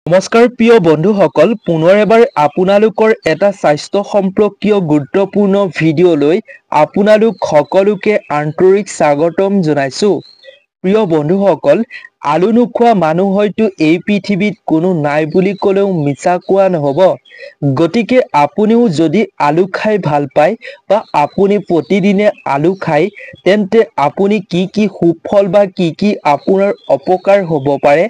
নমস্কাৰ প্ৰিয় বন্ধুসকল, পুনৰ এবাৰ আপোনালোকৰ এটা স্বাস্থ্য সম্পৰ্কীয় গুৰুত্বপূৰ্ণ ভিডিঅ'লৈ আপোনালোক সকলোকে আন্তৰিক স্বাগতম জনাইছো। প্ৰিয় বন্ধুসকল, আলু নোখোৱা মানুহ হয়তো এই পৃথিৱীত কোনো নাই বুলি ক'লেও মিছা কোৱা নহ'ব। গতিকে আপুনিও যদি আলু খাই ভাল পায় বা আপুনি প্ৰতিদিনে আলু খায়, তেন্তে আপুনি কি সুফল বা কি আপোনাৰ অপকাৰ হ'ব পাৰে,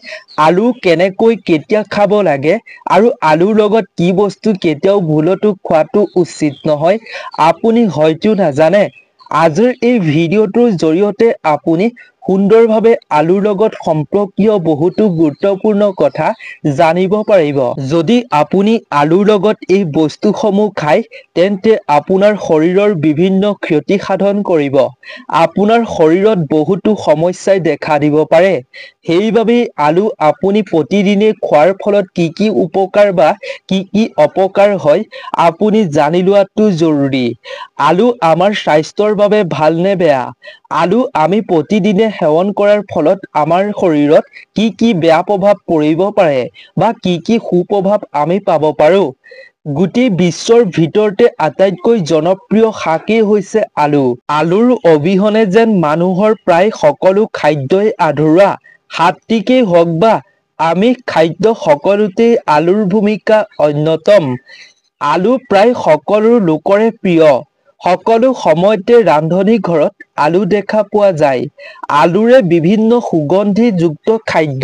আলু কেনেকৈ কেতিয়া খাব লাগে আৰু আলুৰ লগত কি বস্তু কেতিয়াও ভুলতো খোৱাটো উচিত নহয়, আপুনি হয়তো নাজানে। আজিৰ এই ভিডিঅ'টোৰ জৰিয়তে আপুনি সুন্দৰভাৱে আলুৰ লগত সম্পৰ্কীয় বহুতো গুৰুত্বপূৰ্ণ কথা জানিব পাৰিব। যদি আপুনি আলুৰ লগত এই বস্তুসমূহ খায়, তেন্তে আপোনাৰ শৰীৰৰ বিভিন্ন ক্ষতি সাধন কৰিব। আপোনাৰ শৰীৰত বহুতো সমস্যাই দেখা দিব পাৰে। সেইবাবে আলু আপুনি প্ৰতিদিনে খোৱাৰ ফলত কি উপকাৰ বা কি অপকাৰ হয়, আপুনি জানি লোৱাটো জৰুৰী। আলু আমাৰ স্বাস্থ্যৰ বাবে ভাল নে বেয়া? আলু আমি প্ৰতিদিনে সেৱন কৰাৰ ফলত আমাৰ শৰীৰত কি বেয়া প্ৰভাৱ পৰিব পাৰে বা কি সুপ্ৰভাৱ আমি পাব পাৰোঁ। গোটেই বিশ্বৰ ভিতৰতে আটাইতকৈ জনপ্ৰিয় শাকেই হৈছে আলু। আলুৰ অবিহনে যেন মানুহৰ প্ৰায় সকলো খাদ্যই আধৰুৱা। সাত্বিকেই হওক বা আমিষ খাদ্য সকলোতেই আলুৰ ভূমিকা অন্যতম। আলু প্ৰায় সকলো লোকৰে প্ৰিয়। সকলো সময়তে ৰান্ধনি ঘৰত আলু দেখা পোৱা যায়। আলুৰে বিভিন্ন সুগন্ধিযুক্ত খাদ্য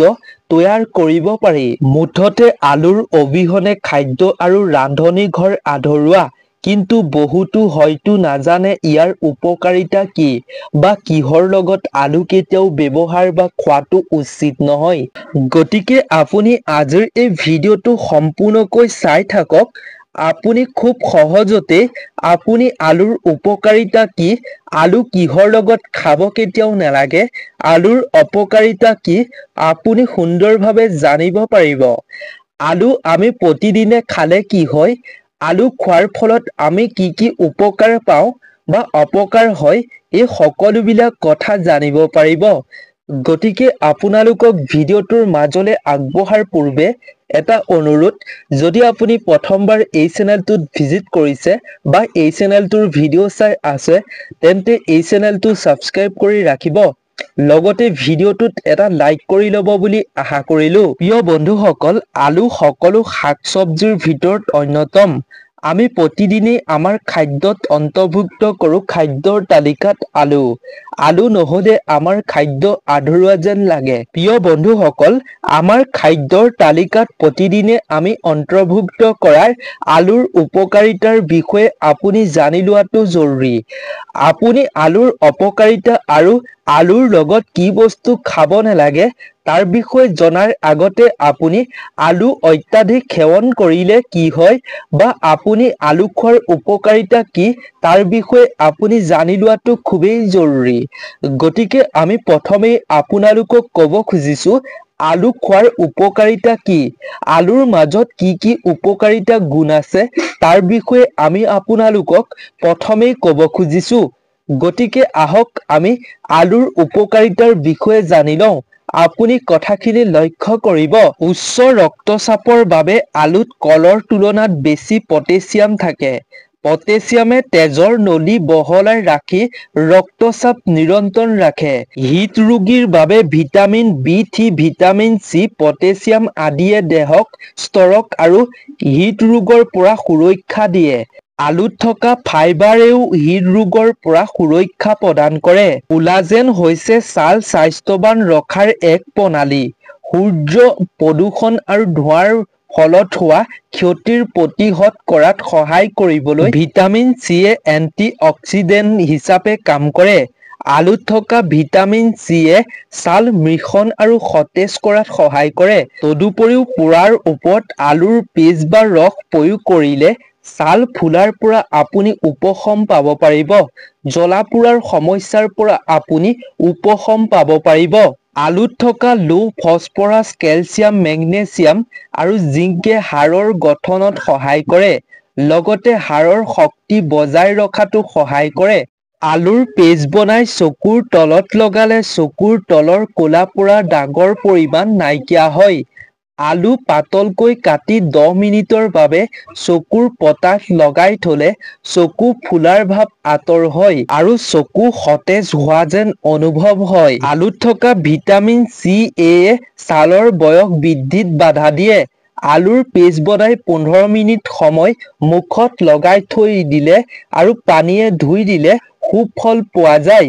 তৈয়াৰ কৰিব পাৰি। মুঠতে আলুৰ অবিহনে খাদ্য আৰু ৰান্ধনি ঘৰ আধৰুৱা। কিন্তু বহুতো হয়তো নাজানে ইয়াৰ উপকাৰিতা কি বা কিহৰ লগত আলু কেতিয়াও ব্যৱহাৰ বা খোৱাটো উচিত নহয়। গতিকে আপুনি আজিৰ এই ভিডিঅ'টো সম্পূৰ্ণকৈ চাই থাকক। আপুনি খুব সহজতে আপুনি আলুৰ উপকাৰিতা কি, আলু কিহৰ লগত খাব কেতিয়াও নালাগে, আলুৰ অপকাৰিতা কি, আপুনি সুন্দৰভাৱে জানিব পাৰিব। আলু আমি প্ৰতিদিনে খালে কি হয়, আলু খোৱাৰ ফলত আমি কি উপকাৰ পাওঁ বা অপকাৰ হয়, এই সকলোবিলাক কথা জানিব পাৰিব। গতিকে আপোনালোকক ভিডিঅ'টোৰ মাজলৈ আগবঢ়াৰ পূৰ্বে এটা অনুৰোধ, যদি আপুনি প্ৰথমবাৰ এই চেনেলটোত ভিজিট কৰিছে বা এই চেনেলটোৰ ভিডিঅ' চাই আছে, তেন্তে এই চেনেলটো ছাবস্ক্ৰাইব কৰি ৰাখিব। লগতে ভিডিঅ'টোত এটা লাইক কৰি ল'ব বুলি আশা কৰিলোঁ। প্ৰিয় বন্ধুসকল, আলু সকলো শাক চবজিৰ ভিতৰত অন্যতম। আমি প্ৰতিদিনেই আমাৰ খাদ্যত অন্তৰ্ভুক্ত কৰোঁ খাদ্যৰ তালিকাত আলু। আলু নহ'লে আমাৰ খাদ্য আধৰুৱা যেন লাগে। প্ৰিয় বন্ধুসকল, আমাৰ খাদ্যৰ তালিকাত প্ৰতিদিনে আমি অন্তৰ্ভুক্ত কৰা আলুৰ উপকাৰিতাৰ বিষয়ে আপুনি জানি লোৱাটো জৰুৰী। আপুনি আলুৰ অপকাৰিতা আৰু আলুৰ লগত কি বস্তু খাব নালাগে তাৰ বিষয়ে জনাৰ আগতে আপুনি আলু অত্যাধিক সেৱন কৰিলে কি হয় বা আপুনি আলু খোৱাৰ উপকাৰিতা কি তাৰ বিষয়ে আপুনি জানি লোৱাটো খুবেই জৰুৰী। গতিকে আমি প্ৰথমেই আপোনালোকক ক'ব খুজিছোঁ, আলু খোৱাৰ উপকাৰিতা কি, আলুৰ মাজত কি উপকাৰিতা গুণ আছে তাৰ বিষয়ে আমি আপোনালোকক প্ৰথমেই ক'ব খুজিছোঁ। গতিকে আহক আমি আলুৰ উপকাৰিতাৰ বিষয়ে জানি লওঁ। আপুনি কথাখিনি লক্ষ্য কৰিব, উচ্চ ৰক্তচাপৰ বাবে আলুত কলৰ তুলনাত বেছি পটেছিয়াম থাকে। পটেছিয়ামে তেজৰ নলী বহলাই ৰাখি ৰক্তচাপ নিয়ন্ত্ৰণ ৰাখে। হৃদৰোগীৰ বাবে vitamin B3, vitamin C, potassium আদিয়ে দেহক ষ্ট্ৰক আৰু হৃদৰোগৰ পৰা সুৰক্ষা দিয়ে। আলুত থকা ফাইবাৰেও হৃদৰোগৰ পৰা সুৰক্ষা প্ৰদান কৰে। কোলাজেন হৈছে ছাল স্বাস্থ্যৱান ৰখাৰ এক প্ৰণালী। সূৰ্য প্ৰদূষণ আৰু ধোঁৱাৰ ফলত হোৱা ক্ষতিৰ প্ৰতিহত কৰাত সহায় কৰিবলৈ ভিটামিন চিয়ে এন্টি-অক্সিডেণ্ট হিচাপে কাম কৰে। আলুত থকা ভিটামিন চিয়ে ছাল মসৃণ আৰু সতেজ কৰাত সহায় কৰে। তদুপৰিও পোৰাৰ ওপৰত আলুৰ পেষ্ট বা ৰস প্ৰয়োগ কৰিলে ছাল ফুলাৰ পৰা আপুনি উপশম পাব পাৰিব। জ্বলা-পোৰাৰ সমস্যাৰ পৰা আপুনি উপশম পাব পাৰিব। আলুত থকা লো ফছফৰাছ, কেলচিয়াম, মেগনেছিয়াম আৰু জিংকে হাড়ৰ গঠনত সহায় কৰে। লগতে হাড়ৰ শক্তি বজাই ৰখাতো সহায় কৰে। আলুৰ পেষ্ট বনাই চকুৰ তলত লগালে চকুৰ তলৰ ক'লা পোৰা দাগৰ পৰিমাণ নাইকিয়া হয়। আলু পাতলকৈ কাটি 10 মিনিটৰ বাবে চকুৰ পতাত লগাই থলে চকু ফুলাৰ ভাৱ আঁতৰ হয় আৰু চকু সতেজ হোৱা যেন অনুভৱ হয়। আলুত থকা ভিটামিন চি এ ছালৰ বয়স বৃদ্ধিত বাধা দিয়ে। আলুৰ পেষ্ট বনাই 15 মিনিট সময় মুখত লগাই থৈ দিলে আৰু পানীয়ে ধুই দিলে সুফল পোৱা যায়।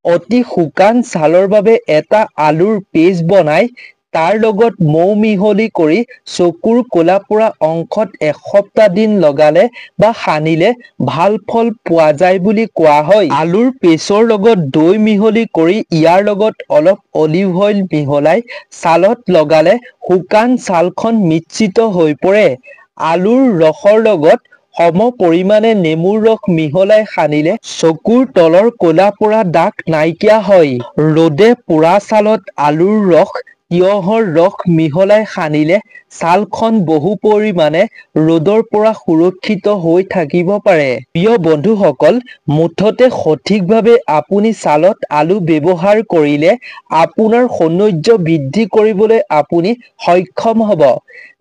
অতি শুকান ছালৰ বাবে এটা আলুৰ পেষ্ট বনাই তাৰ লগত মৌ মিহলি কৰি চকুৰ ক'লা পৰা অংশত এসপ্তাহ দিন লগালে বা সানিলে ভাল ফল পোৱা যায় বুলি কোৱা হয়। আলুৰ পেষ্টৰ লগত দৈ মিহলি কৰি ইয়াৰ লগত অলপ অলিভ অইল মিহলাই ছালত লগালে শুকান ছালখন মৃচ্ছিত হৈ পৰে। আলুৰ ৰসৰ লগত সম পৰিমাণে নেমুৰ ৰস মিহলাই সানিলে চকুৰ তলৰ ক'লা পৰা দাগ নাইকিয়া হয়। ৰ'দে পোৰা ছালত আলুৰ ৰস, তিয়হৰ ৰস মিহলাই সানিলে ছালখন বহু পৰিমাণে ৰ'দৰ পৰা সুৰক্ষিত হৈ থাকিব পাৰে। প্ৰিয় বন্ধুসকল, মুঠতে সঠিকভাৱে আপুনি ছালত আলু ব্যৱহাৰ কৰিলে আপোনাৰ সৌন্দৰ্য বৃদ্ধি কৰিবলৈ আপুনি সক্ষম হ'ব।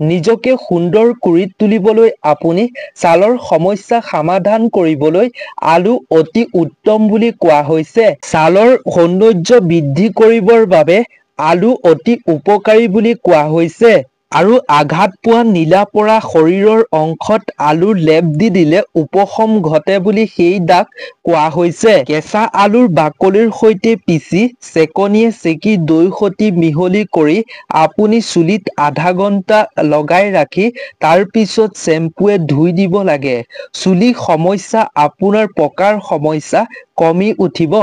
নিজকে সুন্দৰ কৰি তুলিবলৈ আপুনি ছালৰ সমস্যা সমাধান কৰিবলৈ আলু অতি উত্তম বুলি কোৱা হৈছে। ছালৰ সৌন্দৰ্য বৃদ্ধি কৰিবৰ বাবে আলু অতি উপকাৰী বুলি কোৱা হৈছে আৰু আঘাত পোৱা নীলা পৰা শৰীৰৰ অংশত আলুৰ লেপ দি দিলে উপশম ঘটে বুলি সেই দাগ কোৱা হৈছে। কেঁচা আলুৰ বাকলিৰ সৈতে পিচি চেকনিয়ে চেকি দৈ সতি মিহলি কৰি আপুনি চুলিত আধা ঘণ্টা লগাই ৰাখি তাৰ পিছত চেম্পুৱে ধুই দিব লাগে। চুলি সমস্যা আপোনাৰ পকাৰ সমস্যা কমি উঠিব।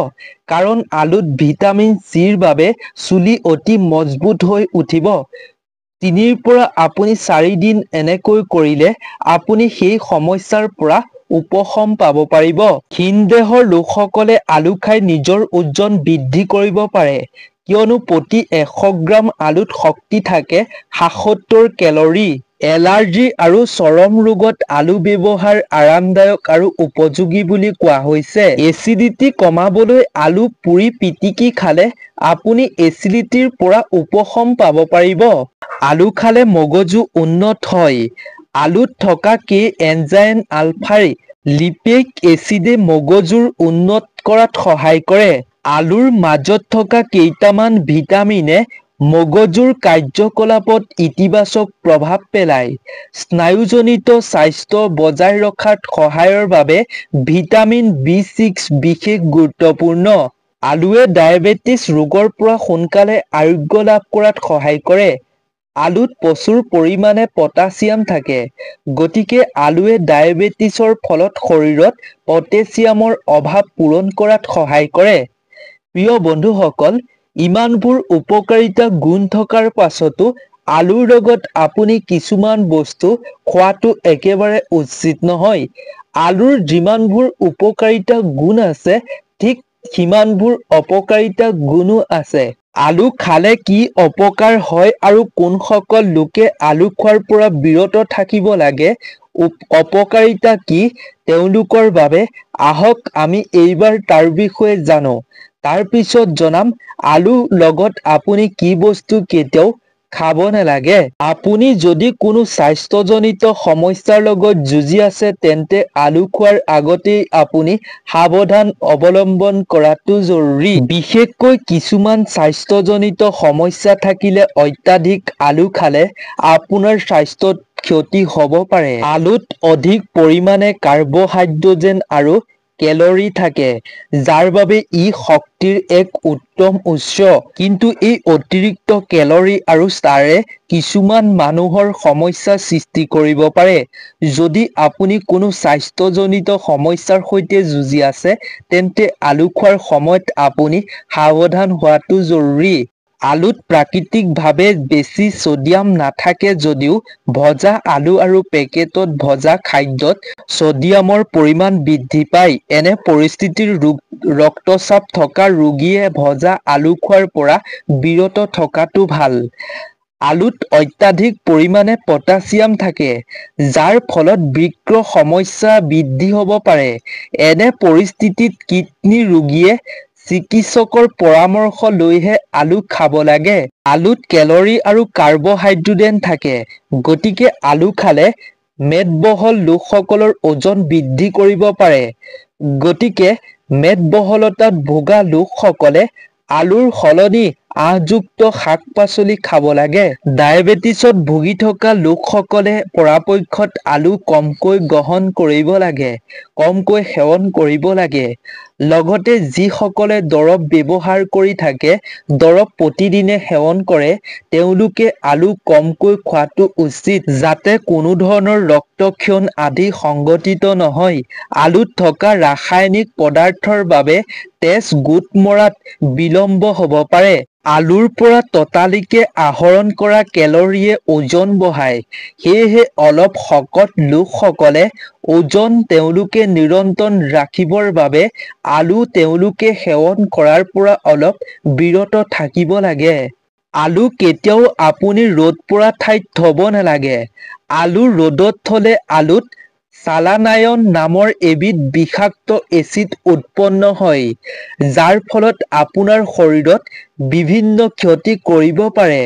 কাৰণ আলুত ভিটামিন চিৰ বাবে চুলি অতি মজবুত হৈ উঠিব। 3ৰ পৰা আপুনি 4 দিন এনেকৈ কৰিলে আপুনি সেই সমস্যাৰ পৰা উপশম পাব পাৰিব। ক্ষীণ দেহৰ লোকসকলে আলু খাই নিজৰ ওজন বৃদ্ধি কৰিব পাৰে কিয়নো প্ৰতি 100 গ্ৰাম আলুত শক্তি থাকে 77 কেলৰি। এলাৰ্জি আৰু চৰম ৰোগত আলু ব্যৱহাৰ আৰামদায়ক আৰু উপযোগী বুলি কোৱা হৈছে। এচিডিটি কমাবলৈ আলু পুৰি পিটিকি খালে আপুনি এচিডিটিৰ পৰা উপশম পাব পাৰিব। আলু খালে মগজু উন্নত হয়। আলুত থকা কে এনজাইম আলফা লিপেইক এচিডে মগজুৰ উন্নত কৰাত সহায় কৰে। আলুৰ মাজত থকা কেইটামান ভিটামিনে মগজুৰ কাৰ্যকলাপত ইতিবাচক প্ৰভাৱ পেলায়। স্নায়ুজনিত স্বাস্থ্য বজাই ৰখাত সহায়ৰ বাবে ভিটামিন বি6 বিশেষ গুৰুত্বপূৰ্ণ। আলুৱে ডায়েবেটিছ ৰোগৰ পৰা সোনকালে আৰোগ্য লাভ কৰাত সহায় কৰে। আলুত প্ৰচুৰ পৰিমাণে পটাছিয়াম থাকে। গতিকে আলুৱে ডায়েবেটিছৰ ফলত শৰীৰত পটাছিয়ামৰ অভাৱ পূৰণ কৰাত সহায় কৰে। প্ৰিয় বন্ধুসকল, ইমানবোৰ উপকাৰিতা গুণ থকাৰ পাছতো আলুৰ লগত আপুনি কিছুমান বস্তু খোৱাটো একেবাৰে উচিত নহয়। আলুৰ যিমানবোৰ উপকাৰিতা গুণ আছে ঠিক সিমানবোৰ অপকাৰিতা গুণো আছে। আলু খালে কি অপকাৰ হয় আৰু কোনসকল লোকে আলু খোৱাৰ পৰা বিৰত থাকিব লাগে, অপকাৰিতা কি তেওঁলোকৰ বাবে, আহক আমি এইবাৰ তাৰ বিষয়ে জানো। তাৰ পিছত জনাম আলু লগত আপুনি কি বস্তু কেতিয়াও খাব নালাগে। আপুনি যদি কোনো স্বাস্থ্যজনিত সমস্যাৰ লগত যুঁজি আছে তেন্তে আলু খোৱাৰ আগতেই আপুনি সাৱধান অৱলম্বন কৰাটো জৰুৰী। বিশেষকৈ কিছুমান স্বাস্থ্যজনিত সমস্যা থাকিলে অত্যাধিক আলু খালে আপোনাৰ স্বাস্থ্যত ক্ষতি হ'ব পাৰে। আলুত অধিক পৰিমাণে কাৰ্বহাইড্ৰজেন আৰু কেলৰি থাকে যাৰ বাবে ই শক্তিৰ এক উত্তম উৎস। কিন্তু এই অতিৰিক্ত কেলৰি আৰু ষ্টাৰে কিছুমান মানুহৰ সমস্যাৰ সৃষ্টি কৰিব পাৰে। যদি আপুনি কোনো স্বাস্থ্যজনিত সমস্যাৰ সৈতে যুঁজি আছে তেন্তে আলু খোৱাৰ সময়ত আপুনি সাৱধান হোৱাটো জৰুৰী। আলুত প্ৰাকৃতিকভাৱে বেছি ছডিয়াম নাথাকে যদিও ভজা আলু আৰু পেকেটত ভজা খাদ্যত ছডিয়ামৰ পৰিমাণ বৃদ্ধি পায়। এনে পৰিস্থিতিত ৰক্তচাপ থকা ৰোগীয়ে ভজা আলু খোৱাৰ পৰা বিৰত থকাটো ভাল। আলুত অত্যাধিক পৰিমাণে পটাছিয়াম থাকে যাৰ ফলত বৃক্কৰ সমস্যা বৃদ্ধি হ'ব পাৰে। এনে পৰিস্থিতিত কিডনী ৰোগীয়ে চিকিৎসকৰ পৰামৰ্শ লৈহে আলু খাব লাগে। আলুত কেলৰি আৰু কাৰ্বহাইড্ৰেট থাকে, গতিকে আলু খালে মেদবহুল লোকসকলৰ ওজন বৃদ্ধি কৰিব পাৰে। গতিকে মেদবহুলতাত ভোগা লোকসকলে আলুৰ সলনি আঁহযুক্ত শাক-পাচলি খাব লাগে। ডায়েবেটিছত ভুগি থকা লোকসকলে পৰাপক্ষত আলু কমকৈ গ্ৰহণ কৰিব লাগে, কমকৈ সেৱন কৰিব লাগে। লগতে যিসকলে দৰৱ ব্যৱহাৰ কৰি থাকে, দৰৱ প্ৰতিদিনে সেৱন কৰে, তেওঁলোকে আলু কমকৈ খোৱাটো উচিত, যাতে কোনো ধৰণৰ ৰক্তক্ষৰণ আদি সংঘটিত নহয়। আলুত থকা ৰাসায়নিক পদাৰ্থৰ বাবে তেজ গোট মৰাত বিলম্ব হ'ব পাৰে। আলুৰ পৰা ততালিকে আহৰণ কৰা কেলৰিয়ে ওজন বঢ়ায়। সেয়েহে অলপ শকত লোকসকলে ওজন তেওঁলোকে নিয়ন্ত্ৰণ ৰাখিবৰ বাবে আলু তেওঁলোকে সেৱন কৰাৰ পৰা অলপ বিৰত থাকিব লাগে। আলু কেতিয়াও আপুনি ৰ'দ পৰা ঠাইত থব নালাগে। আলু ৰ'দত থলে আলুত চালানায়ন নামৰ এবিধ বিষাক্ত এচিড উৎপন্ন হয়, যাৰ ফলত আপোনাৰ শৰীৰত বিভিন্ন ক্ষতি কৰিব পাৰে।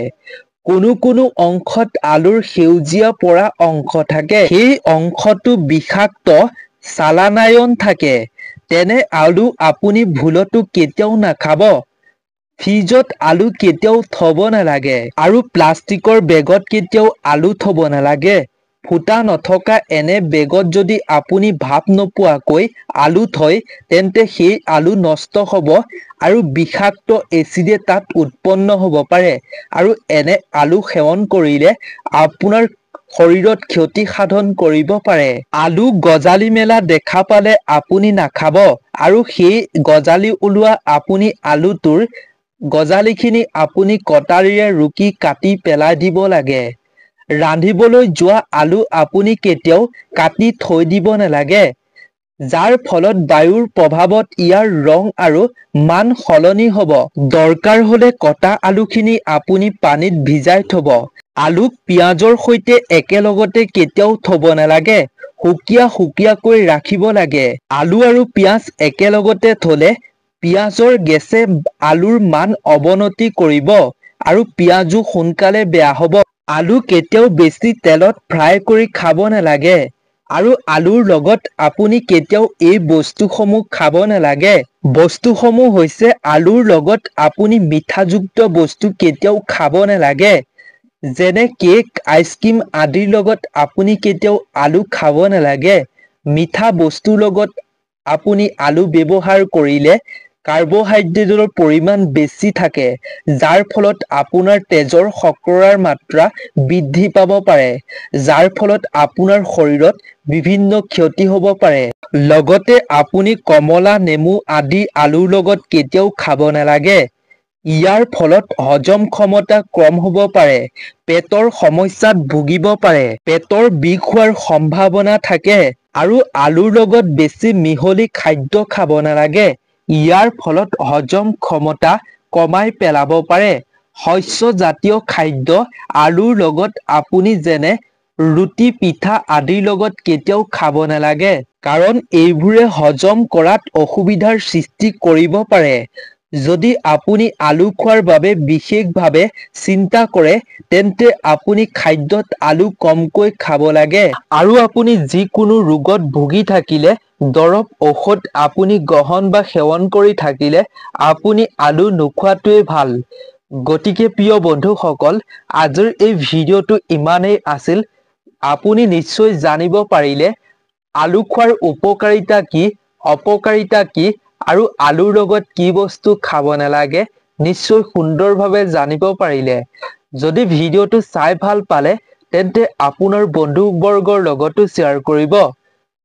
কোনো অংশত আলুৰ সেউজীয়া পৰা অংশ থাকে, সেই অংশতো বিষাক্ত চালানায়ন থাকে। তেনে আলু আপুনি ভুলতো কেতিয়াও নাখাব। ফ্ৰিজত আলু কেতিয়াও থব নালাগে আৰু প্লাষ্টিকৰ বেগত কেতিয়াও আলু থব নালাগে। ফুটা নথকা এনে বেগত যদি আপুনি ভাপ নোপোৱাকৈ আলু থয়, তেন্তে সেই আলু নষ্ট হ'ব আৰু বিষাক্ত এচিডে তাত উৎপন্ন হ'ব পাৰে আৰু এনে আলু সেৱন কৰিলে আপোনাৰ শৰীৰত ক্ষতি সাধন কৰিব পাৰে। আলু গজালি মেলা দেখা পালে আপুনি নাখাব আৰু সেই গজালি ওলোৱা আপুনি আলুটোৰ গজালিখিনি আপুনি কটাৰীৰে ৰুকি কাটি পেলাই দিব লাগে। ৰান্ধিবলৈ যোৱা আলু আপুনি কেতিয়াও কাটি থৈ দিব নালাগে, যাৰ ফলত বায়ুৰ প্ৰভাৱত ইয়াৰ ৰং আৰু মান সলনি হ'ব। দৰকাৰ হ'লে কটা আলুখিনি আপুনি পানীত ভিজাই থব। আলুক পিঁয়াজৰ সৈতে একেলগতে কেতিয়াও থব নালাগে, সুকীয়াকৈ ৰাখিব লাগে। আলু আৰু পিঁয়াজ একেলগতে থলে পিঁয়াজৰ গেছে আলুৰ মান অৱনতি কৰিব আৰু পিঁয়াজো সোনকালে বেয়া হ'ব। আলু কেতিয়াও বেছি তেলত ফ্ৰাই কৰি খাব নালাগে আৰু আলুৰ লগত আপুনি কেতিয়াও এই বস্তুসমূহ খাব নালাগে। বস্তুসমূহ হৈছে আলুৰ লগত আপুনি মিঠাযুক্ত বস্তু কেতিয়াও খাব নালাগে। যেনে কেক, আইচক্ৰীম আদিৰ লগত আপুনি কেতিয়াও আলু খাব নালাগে। মিঠা বস্তুৰ লগত আপুনি আলু ব্যৱহাৰ কৰিলে কাৰ্বহাইড্ৰেটৰ পৰিমাণ বেছি থাকে, যাৰ ফলত আপোনাৰ তেজৰ শৰ্কৰাৰ মাত্ৰা বৃদ্ধি পাব পাৰে, যাৰ ফলত আপোনাৰ শৰীৰত বিভিন্ন ক্ষতি হ'ব পাৰে। লগতে আপুনি কমলা, নেমু আদি আলুৰ লগত কেতিয়াও খাব নালাগে। ইয়াৰ ফলত হজম ক্ষমতা কম হ'ব পাৰে, পেটৰ সমস্যাত ভুগিব পাৰে, পেটৰ বিষ হোৱাৰ সম্ভাৱনা থাকে আৰু আলুৰ লগত বেছি মিহলি খাদ্য খাব নালাগে। ইয়াৰ ফলত হজম ক্ষমতা কমাই পেলাব পাৰে। শস্যজাতীয় খাদ্য আলুৰ লগত আপুনি যেনে ৰুটি, পিঠা আদিৰ লগত কেতিয়াও খাব নালাগে, কাৰণ এইবোৰে হজম কৰাত অসুবিধাৰ সৃষ্টি কৰিব পাৰে। যদি আপুনি আলু খোৱাৰ বাবে বিশেষভাৱে চিন্তা কৰে, তেন্তে আপুনি খাদ্যত আলু কমকৈ খাব লাগে আৰু আপুনি যিকোনো ৰোগত ভুগি থাকিলে, দৰৱ ঔষধ আপুনি গ্ৰহণ বা সেৱন কৰি থাকিলে আপুনি আলু নোখোৱাটোৱেই ভাল। গতিকে প্ৰিয় বন্ধুসকল, আজিৰ এই ভিডিঅ'টো ইমানেই আছিল। আপুনি নিশ্চয় জানিব পাৰিলে আলু খোৱাৰ উপকাৰিতা কি, অপকাৰিতা কি আৰু আলুৰ লগত কি বস্তু খাব নালাগে, নিশ্চয় সুন্দৰভাৱে জানিব পাৰিলে। যদি ভিডিঅ'টো চাই ভাল পালে, তেন্তে আপোনাৰ বন্ধুবৰ্গৰ লগতো শ্বেয়াৰ কৰিব।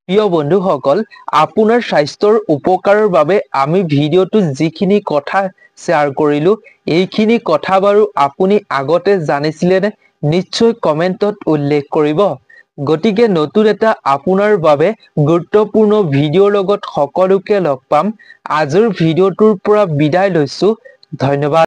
প্ৰিয় বন্ধুসকল, আপোনাৰ স্বাস্থ্যৰ উপকাৰৰ বাবে আমি ভিডিঅ'টো যিখিনি কথা শ্বেয়াৰ কৰিলোঁ, এইখিনি কথা বাৰু আপুনি আগতে জানিছিলেনে? নিশ্চয় কমেণ্টত উল্লেখ কৰিব। গতিকে নতুন এটা আপোনাৰ বাবে গুৰুত্বপূৰ্ণ ভিডিঅ'ৰ লগত সকলোকে লগ পাম। আজিৰ ভিডিঅ'টোৰ পৰা বিদায় লৈছোঁ। ধন্যবাদ।